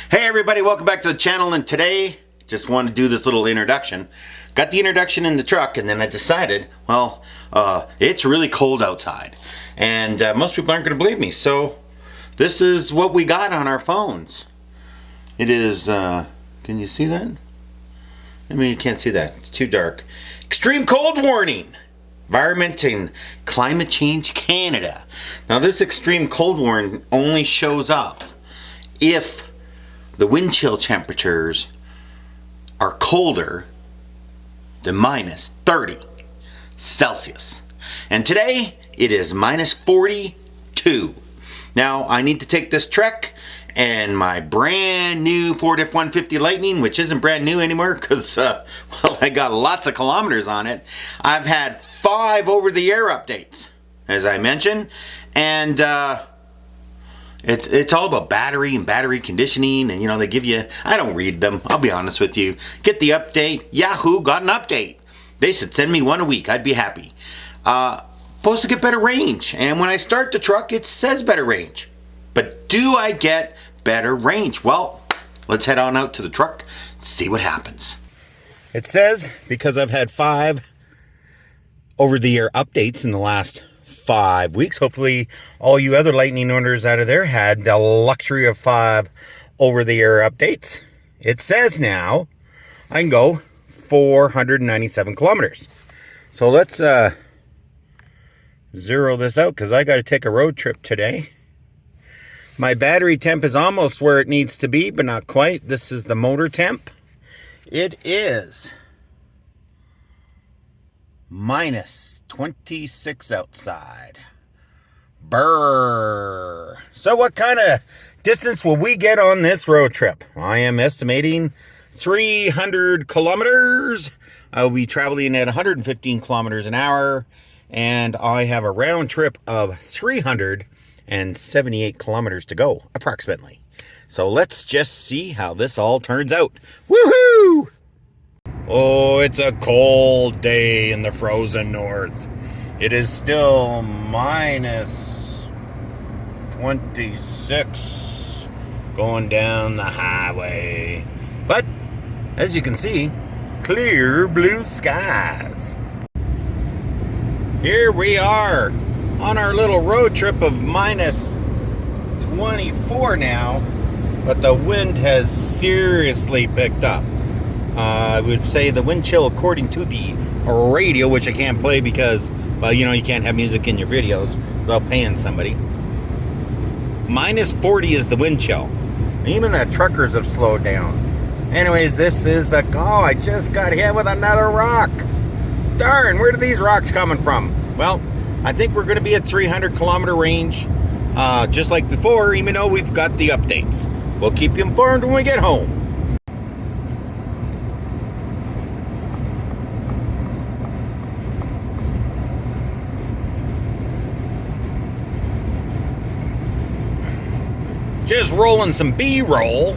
Hey everybody, welcome back to the channel, and today just want to do this little introduction. Got the introduction in the truck, and then I decided, well, it's really cold outside, and most people aren't going to believe me, so this is what we got on our phones. It is, can you see that? I mean, you can't see that, it's too dark. Extreme cold warning! Environment and Climate Change Canada. Now this extreme cold warning only shows up if the wind chill temperatures are colder than minus 30 Celsius. And today it is minus 42. Now I need to take this trek and my brand new Ford F-150 Lightning, which isn't brand new anymore because, well, I got lots of kilometers on it. I've had 5 over-the-air updates, as I mentioned, and it's all about battery and battery conditioning, and you know, they give you, I don't read them, I'll be honest with you. Get the update. Yahoo got an update. They should send me one a week, I'd be happy. Supposed to get better range, and when I start the truck it says better range. But do I get better range? Well, let's head on out to the truck, see what happens. It says, because I've had 5 over-the-air updates in the last 5 weeks. Hopefully all you other Lightning owners out of there had the luxury of 5 over-the-air updates. It says now I can go 497 kilometers. So let's zero this out because I got to take a road trip today. My battery temp is almost where it needs to be, but not quite. This is the motor temp. It is minus 26 outside. Brrr. So what kind of distance will we get on this road trip? I am estimating 300 kilometers. I will be traveling at 115 kilometers an hour, and I have a round trip of 378 kilometers to go, approximately. So let's just see how this all turns out. Woohoo! Oh, it's a cold day in the frozen north. It is still minus 26 going down the highway. But, as you can see, clear blue skies. Here we are on our little road trip of minus 24 now, but the wind has seriously picked up. I would say the wind chill, according to the radio, which I can't play because, well, you know, you can't have music in your videos without paying somebody. Minus 40 is the wind chill. Even the truckers have slowed down. Anyways, this is a, oh, I just got hit with another rock. Darn, where are these rocks coming from? Well, I think we're going to be at 300 kilometer range, just like before, even though we've got the updates. We'll keep you informed when we get home. Just rolling some B-roll.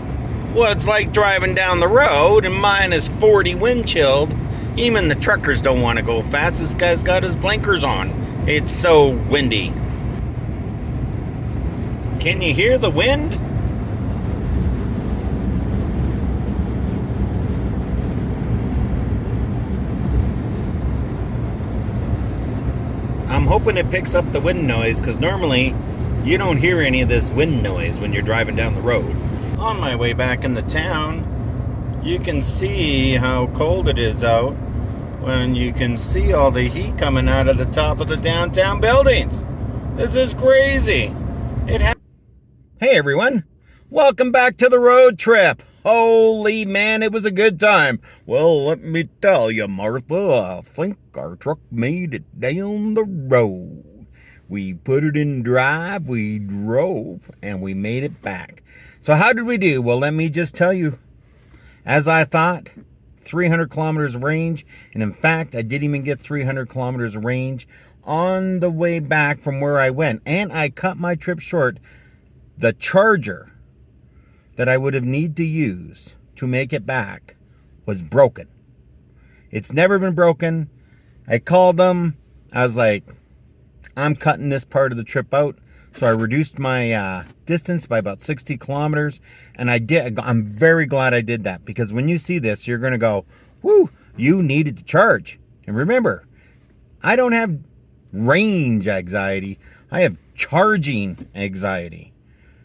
What it's like driving down the road in minus 40 wind chilled. Even the truckers don't want to go fast. This guy's got his blinkers on. It's so windy. Can you hear the wind? I'm hoping it picks up the wind noise, because normally you don't hear any of this wind noise when you're driving down the road. On my way back in the town, you can see how cold it is out when you can see all the heat coming out of the top of the downtown buildings. This is crazy. Hey everyone, welcome back to the road trip. Holy man, it was a good time. Well, let me tell you, Martha, I think our truck made it down the road. We put it in drive, we drove, and we made it back. So how did we do? Well, let me just tell you, as I thought, 300 kilometers of range, and in fact, I didn't even get 300 kilometers of range on the way back from where I went, and I cut my trip short. The charger that I would have need to use to make it back was broken. It's never been broken. I called them. I was like, I'm cutting this part of the trip out So I reduced my distance by about 60 kilometers. And I'm very glad I did that, because when you see this, you're going to go, whoo, you needed to charge. And remember, I don't have range anxiety. I have charging anxiety.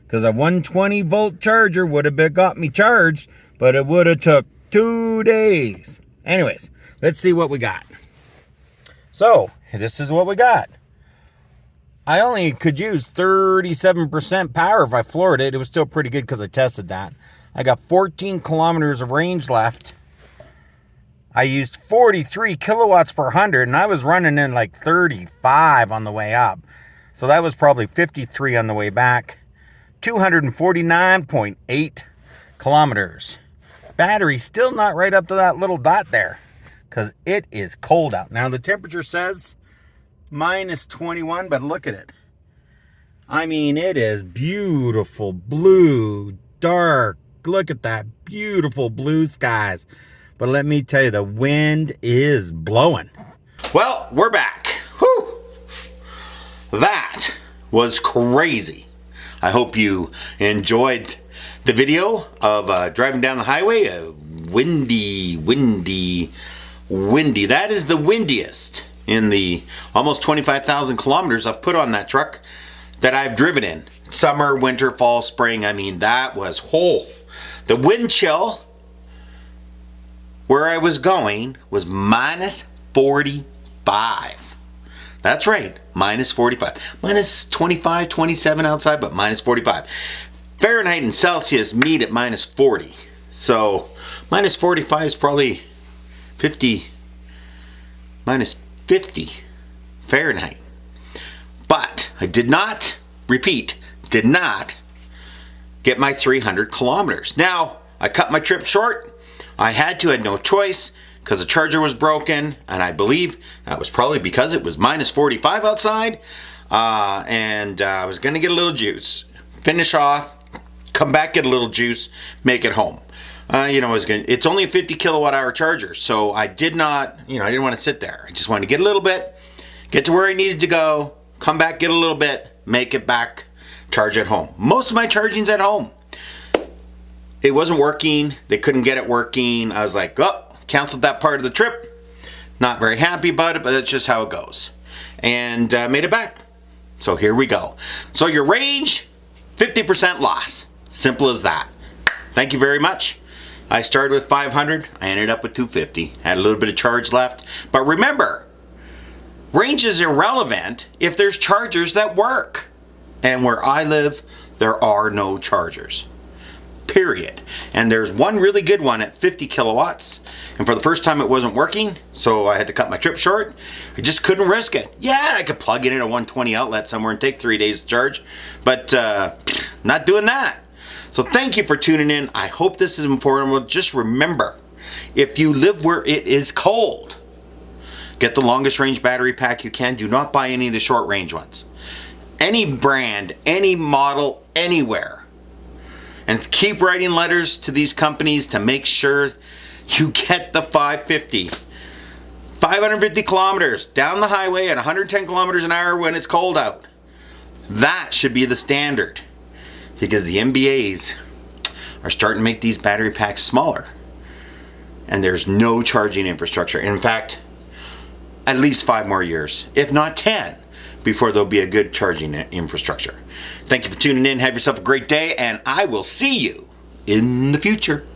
Because a 120 volt charger would have got me charged, but it would have took 2 days. Anyways, let's see what we got. So, this is what we got. I only could use 37% power if I floored it. It was still pretty good because I tested that. I got 14 kilometers of range left. I used 43 kilowatts per 100, and I was running in like 35 on the way up. So that was probably 53 on the way back. 249.8 kilometers. Battery still not right up to that little dot there, because it is cold out. Now the temperature says minus 21, but look at it. I mean, it is beautiful blue, dark. Look at that beautiful blue skies. But let me tell you, the wind is blowing. Well, we're back. Whew. That was crazy. I hope you enjoyed the video of driving down the highway. Windy. That is the windiest in the almost 25,000 kilometers I've put on that truck that I've driven in. Summer, winter, fall, spring. I mean, that was whole. The wind chill where I was going was minus 45. That's right, minus 45. Minus 25, 27 outside, but minus 45. Fahrenheit and Celsius meet at minus 40. So minus 45 is probably 50, minus 50 Fahrenheit. But I did not get my 300 kilometers. Now, I cut my trip short. I had no choice, because the charger was broken, and I believe that was probably because it was minus 45 outside, and I was going to get a little juice. Finish off, come back, get a little juice, make it home. It's only a 50 kilowatt hour charger, so I didn't want to sit there. I just wanted to get a little bit, get to where I needed to go, come back, get a little bit, make it back, charge at home. Most of my charging's at home. It wasn't working. They couldn't get it working. I was like, oh, canceled that part of the trip. Not very happy about it, but that's just how it goes. And made it back. So here we go. So your range, 50% loss. Simple as that. Thank you very much. I started with 500. I ended up with 250. Had a little bit of charge left. But remember, range is irrelevant if there's chargers that work. And where I live, there are no chargers. Period. And there's one really good one at 50 kilowatts, and for the first time it wasn't working, so I had to cut my trip short. I just couldn't risk it. Yeah, I could plug it in a 120 outlet somewhere and take 3 days to charge, but not doing that. So thank you for tuning in. I hope this is informative. Just remember, if you live where it is cold, get the longest range battery pack you can. Do not buy any of the short range ones. Any brand, any model, anywhere. And keep writing letters to these companies to make sure you get the 550. 550 kilometers down the highway at 110 kilometers an hour when it's cold out. That should be the standard. Because the MBAs are starting to make these battery packs smaller. And there's no charging infrastructure. In fact, at least 5 more years, if not 10. Before there'll be a good charging infrastructure. Thank you for tuning in. Have yourself a great day, and I will see you in the future.